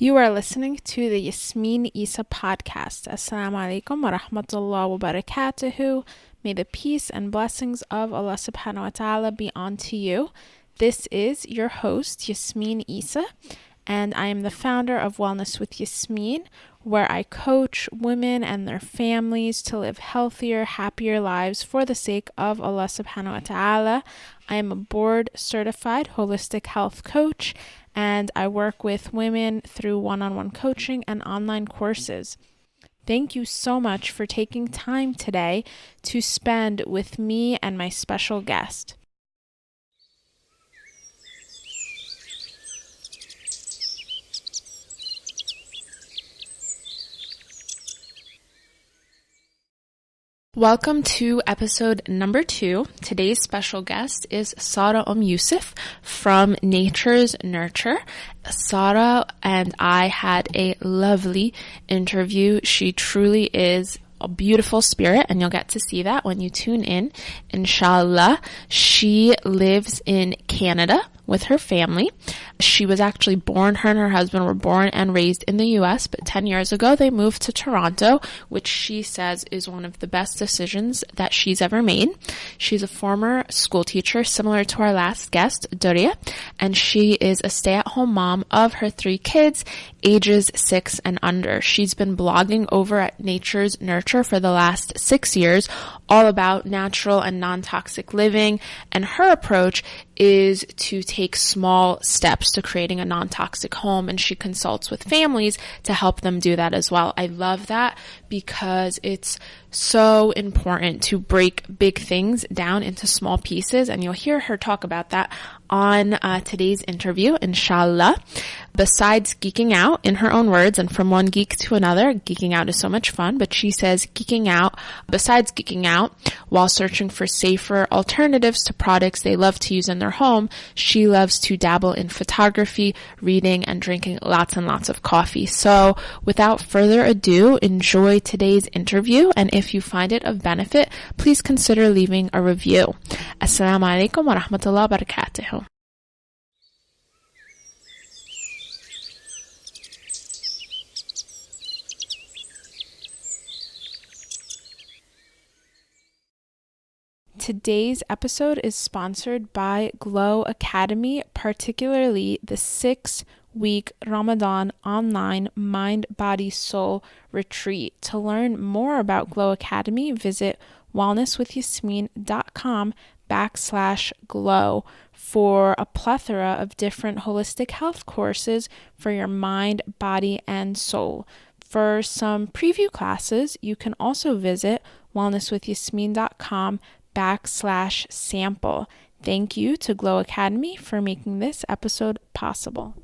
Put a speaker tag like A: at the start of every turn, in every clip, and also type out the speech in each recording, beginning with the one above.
A: You are listening to the Yasmin Essa podcast. Assalamu alaikum wa rahmatullah wa barakatuhu. May the peace and blessings of Allah subhanahu wa ta'ala be unto you. This is your host, Yasmin Essa, and I am the founder of Wellness with Yasmin, where I coach women and their families to live healthier, happier lives for the sake of Allah subhanahu wa ta'ala. I am a board certified holistic health coach, and I work with women through one-on-one coaching and online courses. Thank you so much for taking time today to spend with me and my special guest. Welcome to episode number 2. Today's special guest is Sarah UmmYusuf from Nature's Nurture. Sarah and I had a lovely interview. She truly is a beautiful spirit, and you'll get to see that when you tune in, inshallah. She lives in Canada with her family. She was actually born, her and her husband were born and raised in the US, but 10 years ago they moved to Toronto, which she says is one of the best decisions that she's ever made. She's a former school teacher, similar to our last guest, Doria, and she is a stay-at-home mom of her 3 kids, ages 6 and under. She's been blogging over at Nature's Nurture for the last 6 years, all about natural and non-toxic living, and her approach is to take small steps to creating a non-toxic home, and she consults with families to help them do that as well. I love that because it's so important to break big things down into small pieces, and you'll hear her talk about that on today's interview, inshallah. Besides geeking out, in her own words, and from one geek to another, geeking out is so much fun, but she says besides geeking out, while searching for safer alternatives to products they love to use in their home, she loves to dabble in photography, reading, and drinking lots and lots of coffee. So without further ado, enjoy today's interview, and if you find it of benefit, please consider leaving a review. Assalamu alaikum wa rahmatullah wa barakatuhu. Today's episode is sponsored by Glow Academy, particularly the 6-week Ramadan online Mind, Body, Soul retreat. To learn more about Glow Academy, visit wellnesswithyasmin.com/glow for a plethora of different holistic health courses for your mind, body, and soul. For some preview classes, you can also visit wellnesswithyasmin.com/sample. Thank you to Glow Academy for making this episode possible.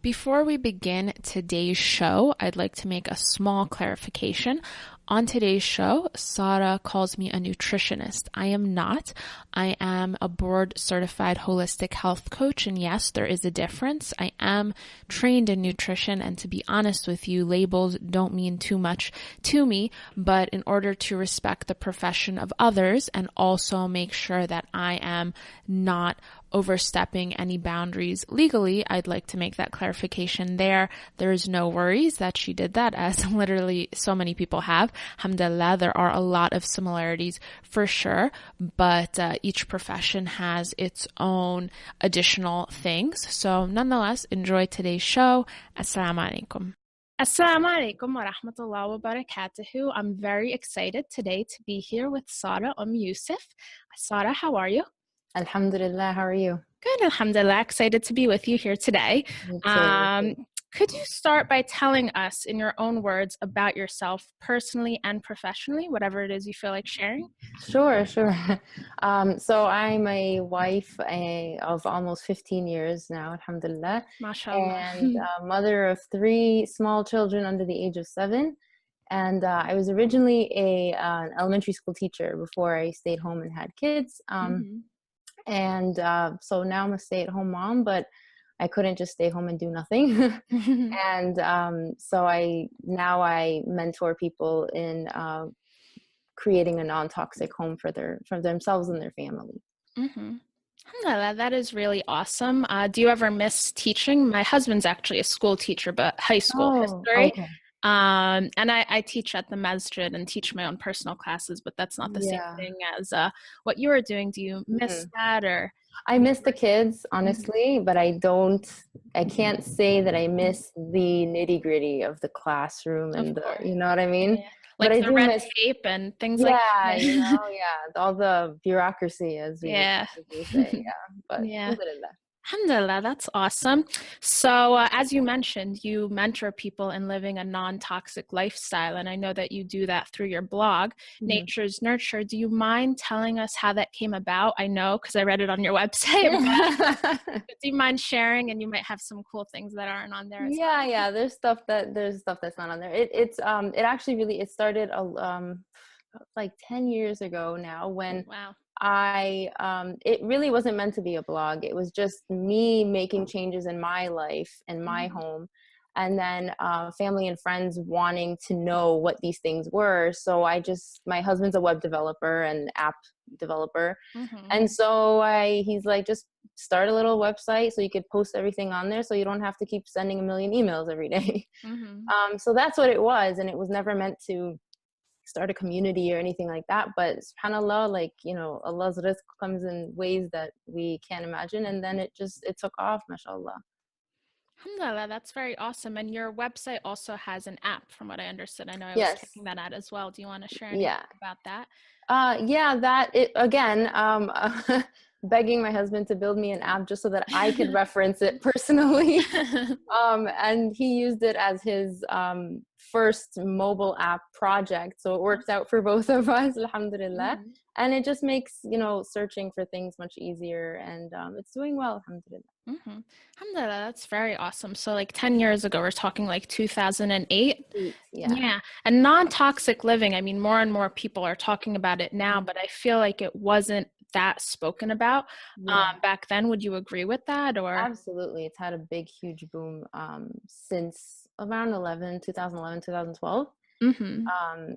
A: Before we begin today's show, I'd like to make a small clarification. On today's show, Sarah calls me a nutritionist. I am not. I am a board-certified holistic health coach, and yes, there is a difference. I am trained in nutrition, and to be honest with you, labels don't mean too much to me, but in order to respect the profession of others and also make sure that I am not overstepping any boundaries legally, I'd like to make that clarification there. There's no worries that she did that, as literally so many people have. Alhamdulillah, there are a lot of similarities for sure, but each profession has its own additional things. So nonetheless, enjoy today's show. Assalamu alaikum. Assalamu alaikum wa rahmatullah wa barakatuhu. I'm very excited today to be here with Sarah UmmYusuf. Sarah, how are you?
B: Alhamdulillah, how are you?
A: Good, alhamdulillah. Excited to be with you here today. Could you start by telling us in your own words about yourself personally and professionally, whatever it is you feel like sharing?
B: Sure. So I'm a wife of almost 15 years now, alhamdulillah.
A: MashaAllah.
B: And mother of 3 small children under the age of 7. And I was originally an elementary school teacher before I stayed home and had kids. And so now I'm a stay-at-home mom, but I couldn't just stay home and do nothing. And so I mentor people in creating a non-toxic home for themselves and their family.
A: Alhamdulillah, that is really awesome. Do you ever miss teaching? My husband's actually a school teacher, but high school
B: Oh,
A: history.
B: okay.
A: And I teach at the masjid and teach my own personal classes, but that's not the same
B: Yeah.
A: thing as what you were doing. Do you miss
B: Mhm.
A: that or?
B: I miss the kids,
A: Mhm.
B: honestly, but I can't say that I miss the nitty-gritty of the classroom
A: Of
B: and
A: course.
B: you know what I mean?
A: Yeah.
B: But
A: Like
B: I
A: the
B: do
A: red
B: miss,
A: tape and things like
B: yeah,
A: that.
B: yeah, all the bureaucracy
A: Yeah.
B: as we say, yeah. But
A: Yeah.
B: alhamdulillah.
A: Alhamdulillah, that's awesome. So, as you mentioned, you mentor people in living a non-toxic lifestyle, and I know that you do that through your blog,
B: Mhm.
A: Nature's Nurture. Do you mind telling us how that came about? I know because I read it on your website, but do you mind sharing? And you might have some cool things that aren't on there as
B: Yeah, there's stuff that's not on there. It actually really it started like 10 years ago now when
A: well. Wow.
B: it really wasn't meant to be a blog. It was just me making changes in my life and my
A: Mm-hmm.
B: home, and then family and friends wanting to know what these things were. So my husband's a web developer and app developer,
A: Mm-hmm.
B: and so he's like, just start a little website so you could post everything on there, so you don't have to keep sending a million emails every day.
A: Mm-hmm.
B: So that's what it was, and it was never meant to start a community or anything like that. But subhanallah, like, Allah's rizq comes in ways that we can't imagine, and then it took off, mashallah.
A: Alhamdulillah, that's very awesome. And your website also has an app, from what I understood. I know I was
B: Yes.
A: checking that out as well. Do you want to share anything
B: Yeah.
A: about that?
B: Yeah, that it again, begging my husband to build me an app just so that I could reference it personally. And he used it as his first mobile app project, so it worked out for both of us, alhamdulillah.
A: Mhm.
B: And it just makes searching for things much easier, and it's doing well, alhamdulillah.
A: Mm-hmm. Alhamdulillah, that's very awesome. So, like 10 years ago, we're talking like 2008.
B: Yeah.
A: Yeah. And non-toxic living, I mean, more and more people are talking about it now,
B: Mhm.
A: but I feel like it wasn't that spoken about
B: Yeah,
A: back then. Would you agree with that or?
B: absolutely. It's had a big, huge boom since around 2011, 2012.
A: Mm-hmm.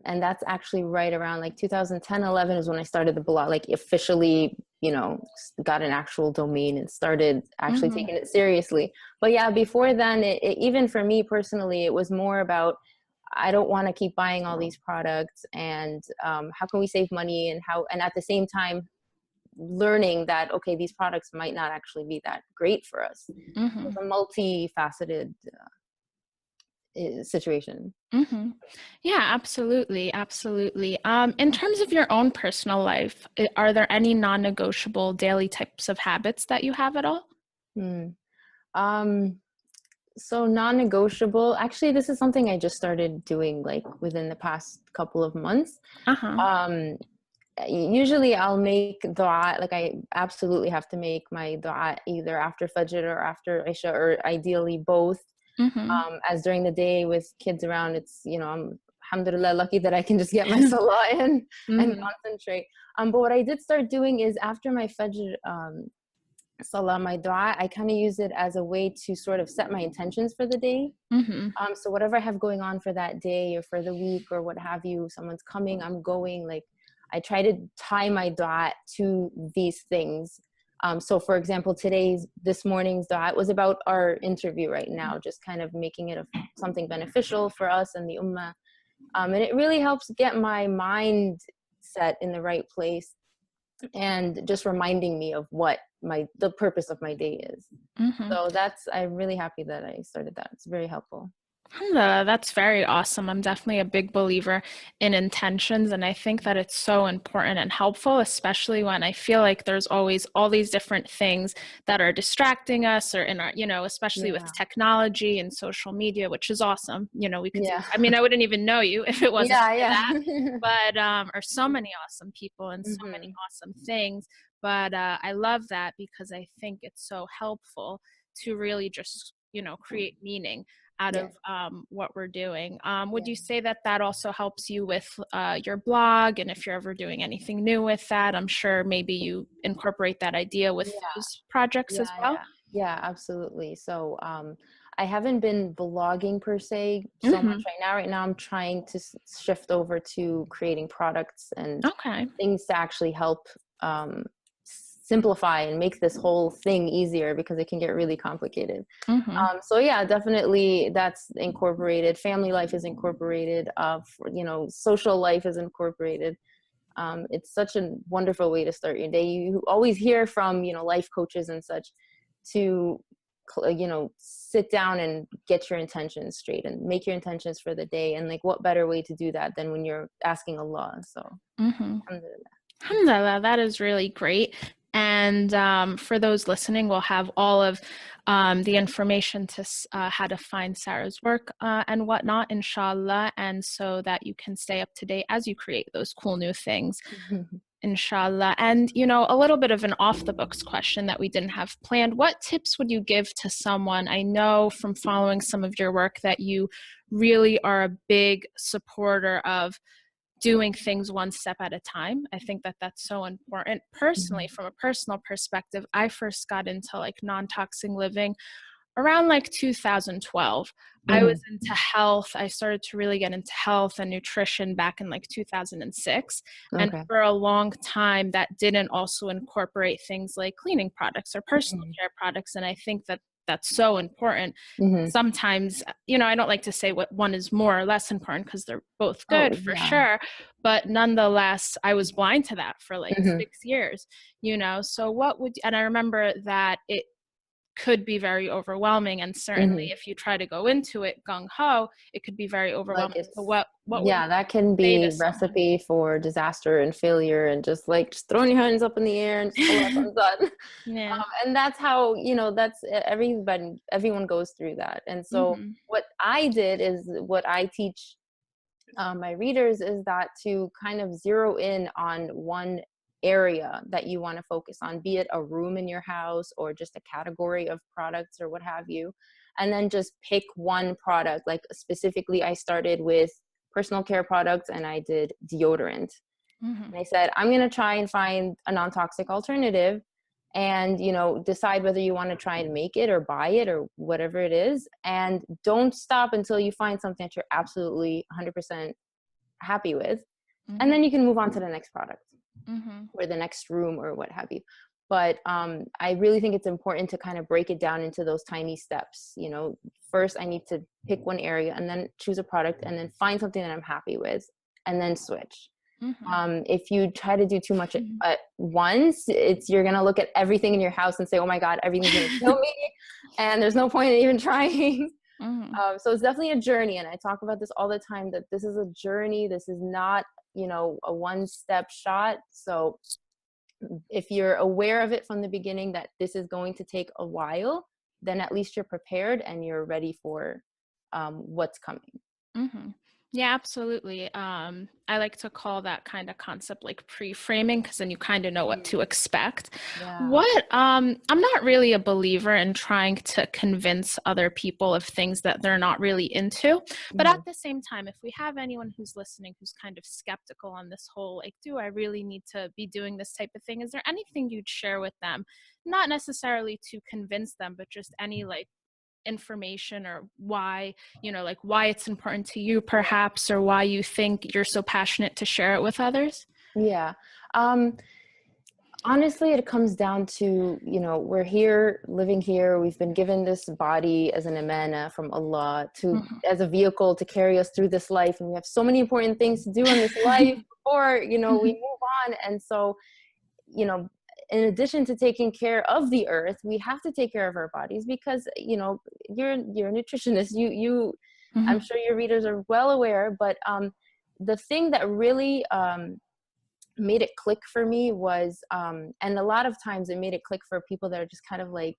B: And that's actually right around like 2010, 11 is when I started the blog, like officially, got an actual domain and started actually
A: Mm-hmm.
B: taking it seriously. But yeah, before then, even for me personally, it was more about, I don't want to keep buying all these products, and how can we save money, and at the same time, learning that, okay, these products might not actually be that great for us.
A: Mm-hmm.
B: It's a multifaceted situation.
A: Mm-hmm. Yeah, absolutely. Absolutely. In terms of your own personal life, are there any non-negotiable daily types of habits that you have at all?
B: Hmm. Um, so non-negotiable. Actually, this is something I just started doing like within the past couple of months.
A: Uh-huh.
B: Um, Usually I'll make dua, like I absolutely have to make my dua either after Fajr or after Isha, or ideally both.
A: Mm-hmm.
B: As during the day with kids around, I'm alhamdulillah lucky that I can just get my salah in and
A: Mm-hmm.
B: concentrate. But what I did start doing is after my Fajr salah, my dua, I kind of use it as a way to sort of set my intentions for the day.
A: Mm-hmm.
B: So whatever I have going on for that day or for the week or what have you, someone's coming, I'm going, like I try to tie my dua to these things. So for example, this morning's dua was about our interview right now, just kind of making it something beneficial for us and the ummah. And it really helps get my mind set in the right place, and just reminding me of what the purpose of my day is.
A: Mm-hmm.
B: So I'm really happy that I started that. It's very helpful.
A: Alhamdulillah, that's very awesome. I'm definitely a big believer in intentions, and I think that it's so important and helpful, especially when I feel like there's always all these different things that are distracting us, or in our, especially with
B: Yeah.
A: technology and social media, which is awesome. We could do,
B: Yeah.
A: I mean, I wouldn't even know you if it wasn't
B: Yeah,
A: for
B: yeah.
A: that, but, or so many awesome people and so many
B: Hmm.
A: awesome things. But I love that because I think it's so helpful to really just, create meaning out
B: Yeah.
A: of what we're doing. Would
B: Yeah.
A: you say that that also helps you with your blog? And if you're ever doing anything new with that, I'm sure maybe you incorporate that idea with
B: Yeah.
A: those projects as
B: Yeah.
A: well.
B: Yeah. Yeah, absolutely. So, I haven't been blogging per se so much
A: Hmm.
B: right now. Right now, I'm trying to shift over to creating products and
A: Okay.
B: things to actually help simplify and make this whole thing easier, because it can get really complicated.
A: Mm-hmm.
B: So yeah, definitely that's incorporated. Family life is incorporated. Social life is incorporated. It's such a wonderful way to start your day. You always hear from, life coaches and such to, sit down and get your intentions straight and make your intentions for the day. And like, what better way to do that than when you're asking Allah? So, alhamdulillah.
A: Alhamdulillah, that is really great. And for those listening, we'll have all of the information to how to find Sarah's work and whatnot, inshallah, and so that you can stay up to date as you create those cool new things, inshallah. And, a little bit of an off the books question that we didn't have planned. What tips would you give to someone? I know from following some of your work that you really are a big supporter of doing things one step at a time. I think that that's so important. Personally, from a personal perspective, I first got into like non-toxic living around like 2012. I was into health. I started to really get into health and nutrition back in like 2006. And
B: Okay.
A: for a long time, that didn't also incorporate things like cleaning products or personal care products. And I think that that's so important. Sometimes, I don't like to say what one is more or less important, because they're both good for sure. But nonetheless, I was blind to that for like 6 years, so and I remember that it could be very overwhelming, and certainly if you try to go into it gung-ho, it could be very overwhelming.
B: Like
A: So what
B: that can be recipe for disaster and failure, and just throwing your hands up in the air and just, I'm done.
A: Yeah.
B: And that's how, that's everyone goes through that. And so what I did is what I teach my readers is that to kind of zero in on one area that you want to focus on, be it a room in your house or just a category of products or what have you, and then just pick one product. Like specifically, I started with personal care products and I did deodorant. And I said, I'm going to try and find a non-toxic alternative, and decide whether you want to try and make it or buy it or whatever it is, and don't stop until you find something that you're absolutely 100% happy with, and then you can move on to the next product or the next room or what have you. But I really think it's important to kind of break it down into those tiny steps. First I need to pick one area, and then choose a product, and then find something that I'm happy with, and then switch. If you try to do too much at once, you're going to look at everything in your house and say, oh my God, everything's going to kill me. And there's no point in even trying. So it's definitely a journey. And I talk about this all the time, that this is a journey. This is not, a one-step shot. So if you're aware of it from the beginning, that this is going to take a while, then at least you're prepared and you're ready for what's coming.
A: Yeah, absolutely. I like to call that kind of concept like pre-framing, because then you kind of know what to expect. I'm not really a believer in trying to convince other people of things that they're not really into. But at the same time, if we have anyone who's listening who's kind of skeptical on this whole, like, do I really need to be doing this type of thing? Is there anything you'd share with them? Not necessarily to convince them, but just any like information, or why it's important to you perhaps, or why you think you're so passionate to share it with others?
B: Honestly, it comes down to, we're here, living here. We've been given this body as an amana from Allah as a vehicle to carry us through this life. And we have so many important things to do in this life before, we move on. And so, in addition to taking care of the earth, we have to take care of our bodies, because, you're a nutritionist. I'm sure your readers are well aware, but the thing that really made it click for me was, and a lot of times it made it click for people that are just kind of like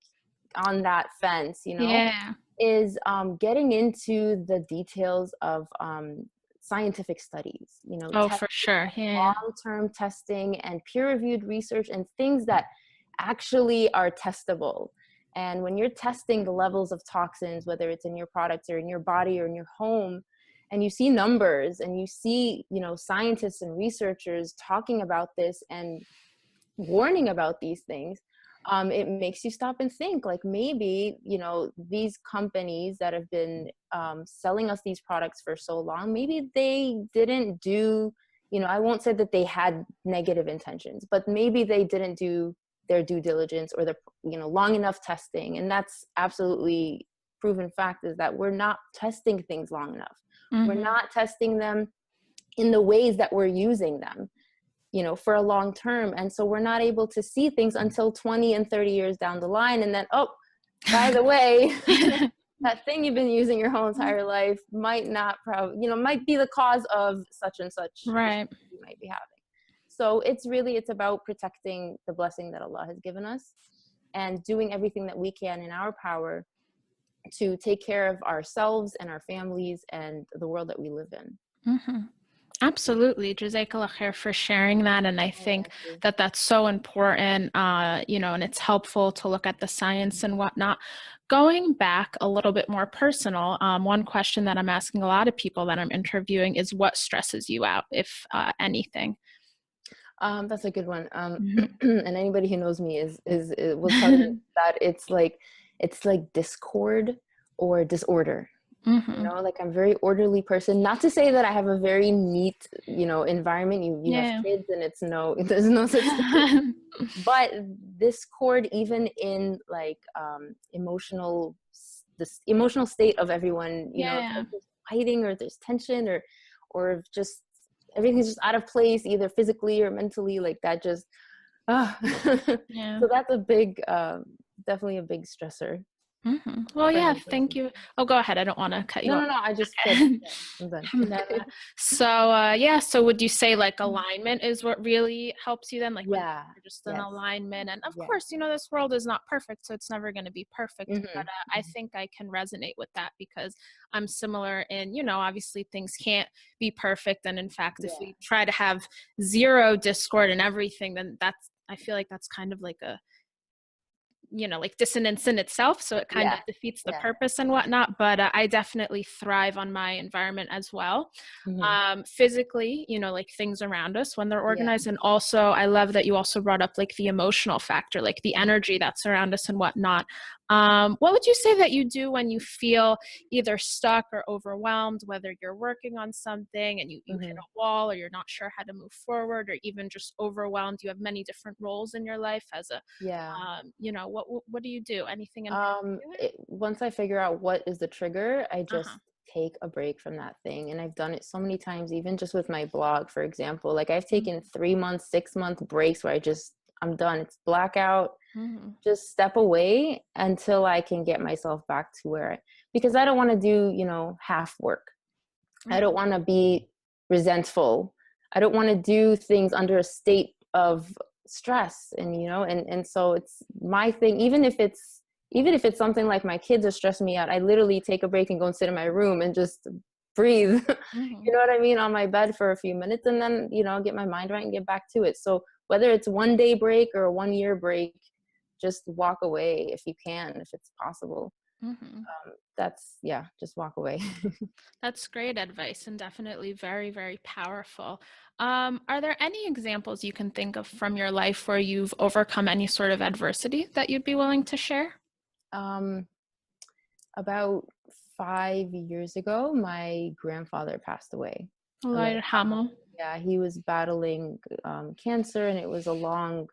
B: on that fence, is getting into the details of scientific studies,
A: For sure.
B: Long-term testing and peer-reviewed research, and things that actually are testable. And when you're testing the levels of toxins, whether it's in your products or in your body or in your home, and you see numbers and you see, scientists and researchers talking about this and warning about these things, it makes you stop and think, like, maybe, these companies that have been selling us these products for so long, maybe they didn't do, I won't say that they had negative intentions, but maybe they didn't do their due diligence or long enough testing. And that's absolutely proven fact, is that we're not testing things long enough. We're not testing them in the ways that we're using them, for a long term. And so we're not able to see things until 20 and 30 years down the line. And then, oh, by the way, that thing you've been using your whole entire life might might be the cause of such and such
A: right
B: you might be having. So it's about protecting the blessing that Allah has given us and doing everything that we can in our power to take care of ourselves and our families and the world that we live in.
A: Absolutely. Jazakallah khair for sharing that. And I think that that's so important, and it's helpful to look at the science and whatnot. Going back a little bit more personal, one question that I'm asking a lot of people that I'm interviewing is, what stresses you out, if anything?
B: That's a good one. And anybody who knows me will tell you that it's like discord or disorder. Like, I'm a very orderly person. Not to say that I have a very neat, environment. You have kids, and there's no such thing. But discord, even in like this emotional state of everyone, if there's fighting or there's tension or just everything's just out of place, either physically or mentally, like that just so that's a big definitely a big stressor.
A: Well, yeah, thank you. Oh, go ahead. I don't want to cut you off.
B: No, I just said, I'm done.
A: So would you say like alignment is what really helps you then? Like, when you're just in alignment, and of course, this world is not perfect, so it's never going to be perfect. But I think I can resonate with that, because I'm similar in, obviously things can't be perfect. And in fact, if we try to have zero discord and everything, then I feel like that's kind of like a, like dissonance in itself. So it kind of defeats the purpose and whatnot. But I definitely thrive on my environment as well. Physically, like things around us when they're organized. And also, I love that you also brought up like the emotional factor, like the energy that's around us and whatnot. What would you say that you do when you feel either stuck or overwhelmed, whether you're working on something and you hit a wall, or you're not sure how to move forward, or even just overwhelmed? You have many different roles in your life as a, what do you do? Anything in
B: once I figure out what is the trigger, I just take a break from that thing. And I've done it so many times, even just with my blog, for example. Like, I've taken 3 month, 6 month breaks where I'm done. It's blackout. Just step away until I can get myself back to because I don't want to do, half work. I don't want to be resentful. I don't want to do things under a state of stress, and so it's my thing. Even if it's something like my kids are stressing me out, I literally take a break and go and sit in my room and just breathe, you know what I mean, on my bed for a few minutes, and then, get my mind right and get back to it. So whether it's 1 day break or a 1 year break, just walk away if you can, if it's possible. Just walk away.
A: That's great advice, and definitely very, very powerful. Are there any examples you can think of from your life where you've overcome any sort of adversity that you'd be willing to share?
B: About 5 years ago, my grandfather passed away.
A: Allah yarhamu.
B: Yeah, he was battling cancer, and it was a long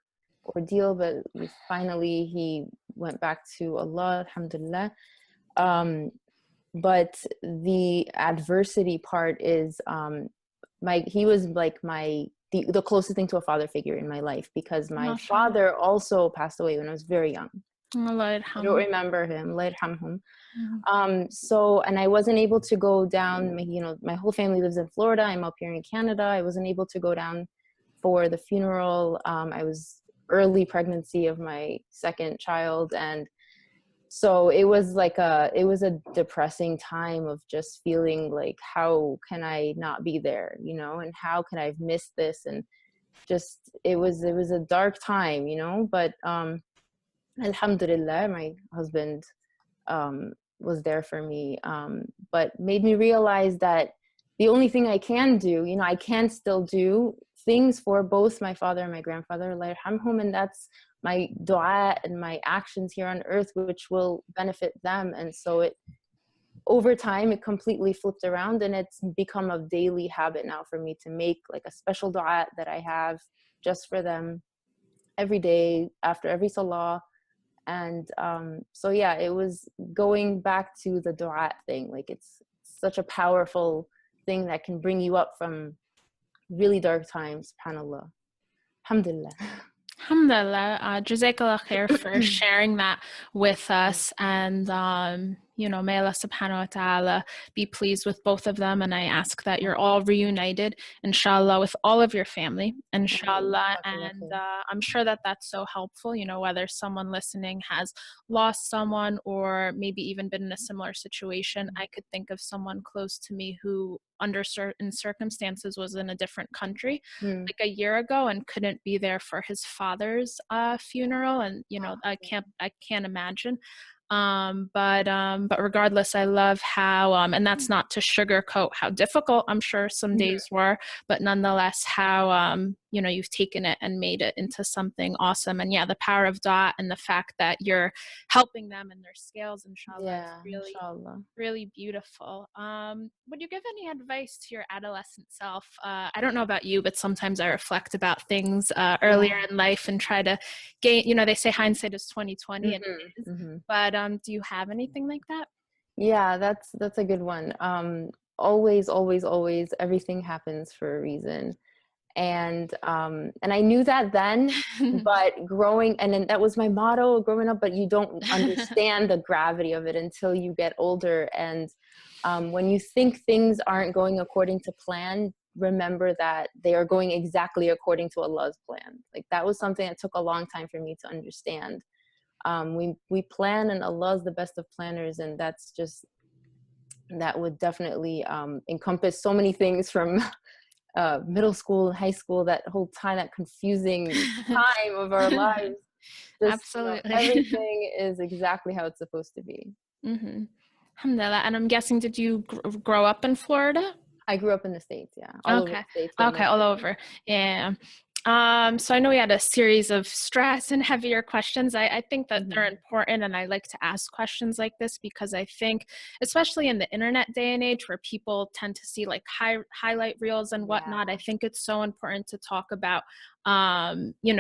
B: ordeal, but he went back to Allah, alhamdulillah. But the adversity part is he was like the closest thing to a father figure in my life, because my father also passed away when I was very young. I don't remember him. And I wasn't able to go down. My whole family lives in Florida. I'm up here in Canada. I wasn't able to go down for the funeral. I was early pregnancy of my second child, and so it was a depressing time of just feeling like, how can I not be there, and how can I have missed this? And just it was a dark time, but alhamdulillah, my husband was there for me, but made me realize that the only thing I can do, I can still do things for both my father and my grandfather, Allah yarhamhum, and that's my dua and my actions here on earth, which will benefit them. And so over time, it completely flipped around, and it's become a daily habit now for me to make like a special dua that I have just for them. every day after every salah. And so yeah, it was going back to the dua thing. Like it's such a powerful thing that can bring you up from really dark times. SubhanAllah. Alhamdulillah.
A: Alhamdulillah, Jazakallah khair for sharing that with us. And, may Allah subhanahu wa ta'ala be pleased with both of them. And I ask that you're all reunited, inshallah, with all of your family, inshallah. And I'm sure that that's so helpful, whether someone listening has lost someone or maybe even been in a similar situation. I could think of someone close to me who under certain circumstances was in a different country like a year ago and couldn't be there for his father's funeral, and I can't imagine. But regardless, I love how and that's not to sugarcoat how difficult I'm sure some days were, but nonetheless how you've taken it and made it into something awesome. And yeah, the power of dua and the fact that you're helping them in their scales, inshallah, is really
B: inshallah.
A: really beautiful. Would you give any advice to your adolescent self? I don't know about you, but sometimes I reflect about things earlier in life and try to gain, they say hindsight is 20/20 and it is. But do you have anything like that?
B: Yeah, that's a good one. Always, always, always, everything happens for a reason. And I knew that then, but and then that was my motto growing up, but you don't understand the gravity of it until you get older. And when you think things aren't going according to plan, remember that they are going exactly according to Allah's plan. Like that was something that took a long time for me to understand. We plan, and Allah is the best of planners, and that would definitely encompass so many things from middle school, high school, that whole time, that confusing time of our lives.
A: Absolutely.
B: Everything is exactly how it's supposed to be.
A: Alhamdulillah. And I'm guessing, did you grow up in Florida?
B: I grew up in the States, yeah. All over the States.
A: Okay, all over. Yeah. So I know we had a series of stress and heavier questions. I think that they're important, and I like to ask questions like this because I think, especially in the internet day and age where people tend to see like highlight reels and whatnot, I think it's so important to talk about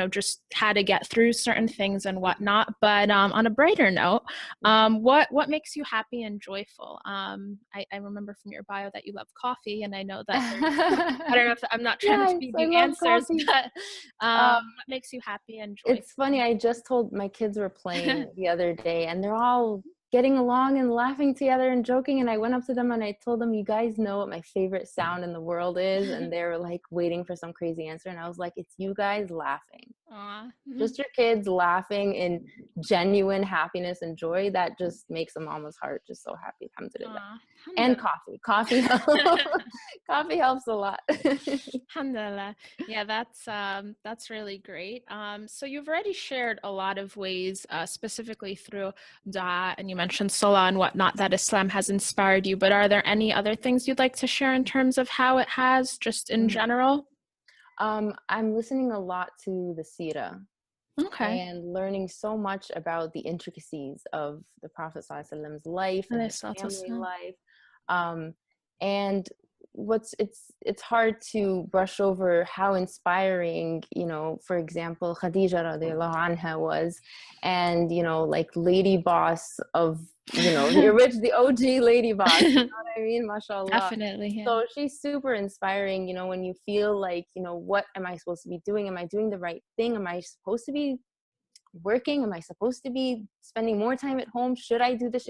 A: just how to get through certain things and whatnot. But on a brighter note, what makes you happy and joyful? I remember from your bio that you love coffee, and I know that I don't know if I'm not trying to feed you answers, but what makes you happy and joyful?
B: It's funny, I just told my kids were playing the other day, and they're all getting along and laughing together and joking, and I went up to them and I told them, you guys know what my favorite sound in the world is? And they were like waiting for some crazy answer, and I was like, it's you guys laughing. Just your kids laughing in genuine happiness and joy. That just makes a mama's heart just so happy. Alhamdulillah. And coffee coffee helps a lot.
A: Alhamdulillah. Yeah, that's really great. So you've already shared a lot of ways, specifically through dua, and you mentioned salah and whatnot, that Islam has inspired you, but are there any other things you'd like to share in terms of how it has, just in general?
B: I'm listening a lot to the Seerah. And learning so much about the intricacies of the Prophet ﷺ's life and his family life. And it's hard to brush over how inspiring, for example, Khadija radiallahu anha was, and like lady boss of the OG lady boss, you know what I mean? MashaAllah.
A: Definitely. Yeah.
B: So she's super inspiring, when you feel like, what am I supposed to be doing? Am I doing the right thing? Am I supposed to be working? Am I supposed to be spending more time at home? Should I do this?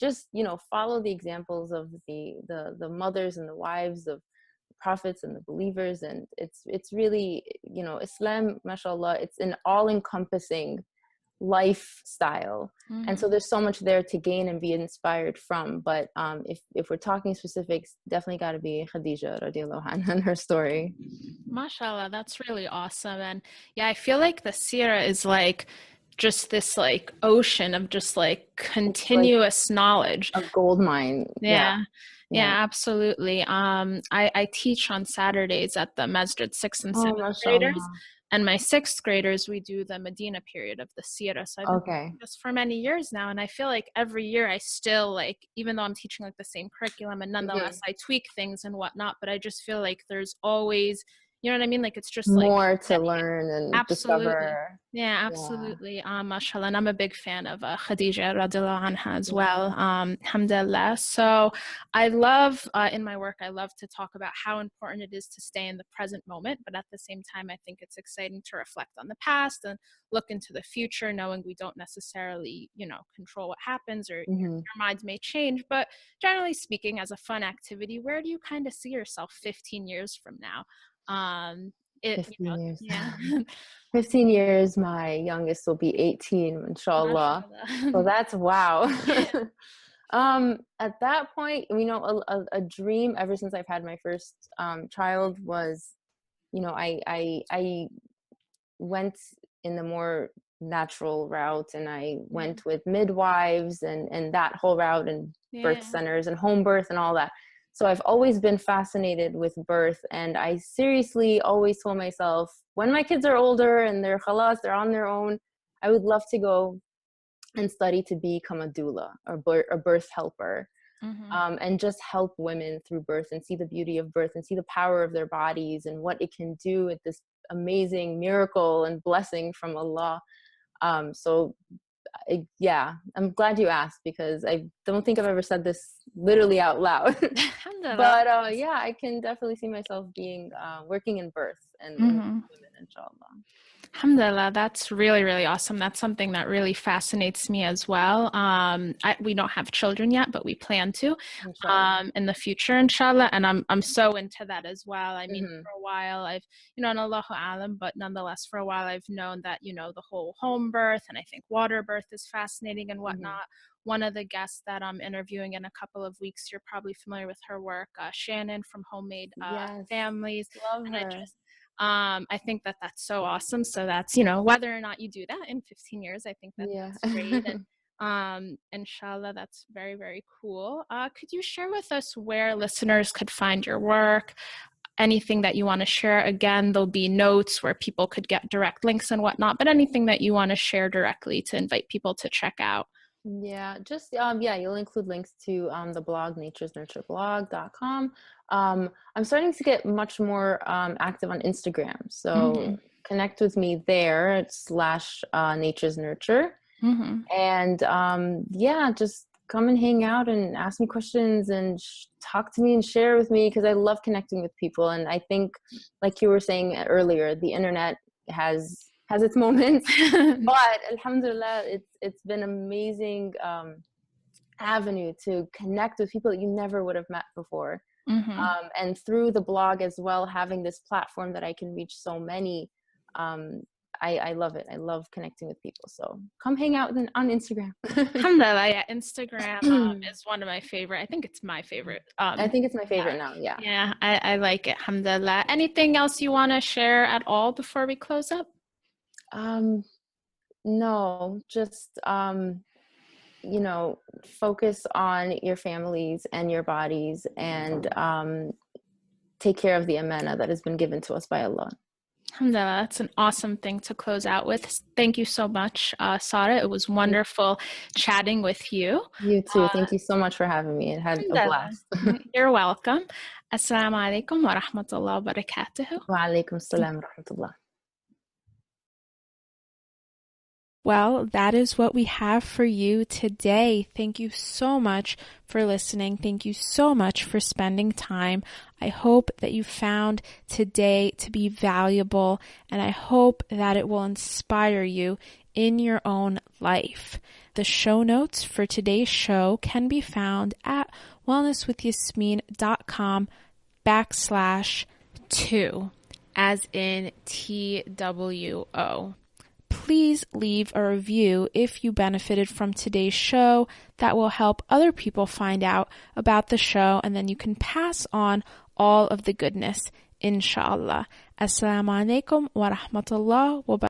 B: Just follow the examples of the mothers and the wives of the prophets and the believers. And it's really, Islam, mashallah, it's an all-encompassing lifestyle. And so there's so much there to gain and be inspired from. But if we're talking specifics, definitely got to be Khadija radiallahu anha and her story.
A: MashaAllah, that's really awesome. And yeah, I feel like the seerah is like just this like ocean of just like continuous knowledge,
B: a gold mine.
A: Yeah, absolutely. I teach on Saturdays at the Masjid 6th and 7th graders, and my 6th graders, we do the Medina period of the seerah. So I've been doing this for many years now, and I feel like every year I still, like, even though I'm teaching like the same curriculum, and nonetheless I tweak things and whatnot, but I just feel like there's always You know what I mean? Like, it's just like
B: more to learn and
A: absolutely.
B: discover.
A: Yeah,
B: Yeah.
A: absolutely. Mashallah. And I'm a big fan of Khadija radiallahu anha as well. Alhamdulillah. So I love, in my work, I love to talk about how important it is to stay in the present moment. But at the same time, I think it's exciting to reflect on the past and look into the future, knowing we don't necessarily, control what happens, or your minds may change. But generally speaking, as a fun activity, where do you kind of see yourself 15 years from now?
B: 15 years.
A: Yeah.
B: 15 years, my youngest will be 18, inshallah. So
A: Mashallah.
B: that's wow. At that point, a dream ever since I've had my first child was, I went in the more natural route, and I went with midwives and that whole route, and birth centers and home birth and all that. So I've always been fascinated with birth, and I seriously always told myself, when my kids are older and they're khalas, they're on their own, I would love to go and study to become a doula, or a birth helper, and just help women through birth, and see the beauty of birth, and see the power of their bodies and what it can do with this amazing miracle and blessing from Allah. Yeah, I'm glad you asked, because I don't think I've ever said this literally out loud. But yeah, I can definitely see myself being working in birth and women, inshallah.
A: Alhamdulillah, that's really, really awesome. That's something that really fascinates me as well. We don't have children yet, but we plan to in the future, inshallah. And I'm so into that as well. I mean, for a while I've, and Allahu alam, but nonetheless, for a while I've known that, the whole home birth, and I think water birth is fascinating and whatnot. One of the guests that I'm interviewing in a couple of weeks, you're probably familiar with her work, Shannon from Homemade Families.
B: Love her.
A: I think that that's so awesome. So that's, whether or not you do that in 15 years, I think that's great. And inshallah, that's very, very cool. Could you share with us where listeners could find your work? Anything that you want to share? Again, there'll be notes where people could get direct links and whatnot, but anything that you want to share directly to invite people to check out.
B: Yeah, just you'll include links to the blog, naturesnurtureblog.com. I'm starting to get much more active on Instagram, so connect with me there. It's /naturesnurture. And just come and hang out and ask me questions and talk to me and share with me, because I love connecting with people. And I think, like you were saying earlier, the internet has its moments, but alhamdulillah, it's been amazing avenue to connect with people that you never would have met before. And through the blog as well, having this platform that I can reach so many, I love it. I love connecting with people. So come hang out on Instagram.
A: Alhamdulillah, yeah, Instagram is one of my favorite. I think it's my favorite.
B: I think it's my favorite now. Yeah.
A: Yeah, I like it. Alhamdulillah. Anything else you want to share at all before we close up?
B: No, just focus on your families and your bodies, and take care of the amana that has been given to us by Allah.
A: Alhamdulillah, that's an awesome thing to close out with. Thank you so much, Sarah. It was wonderful chatting with you.
B: You too. Thank you so much for having me. It had a blast.
A: You're welcome. Assalamu alaikum wa rahmatullahi wa barakatuhu.
B: Wa alaikum salam wa rahmatullah.
A: Well, that is what we have for you today. Thank you so much for listening. Thank you so much for spending time. I hope that you found today to be valuable, and I hope that it will inspire you in your own life. The show notes for today's show can be found at wellnesswithyasmin.com/2, as in TWO. Please leave a review if you benefited from today's show. That will help other people find out about the show, and then you can pass on all of the goodness, inshallah. Assalamu alaikum wa rahmatullah wa barakatuh.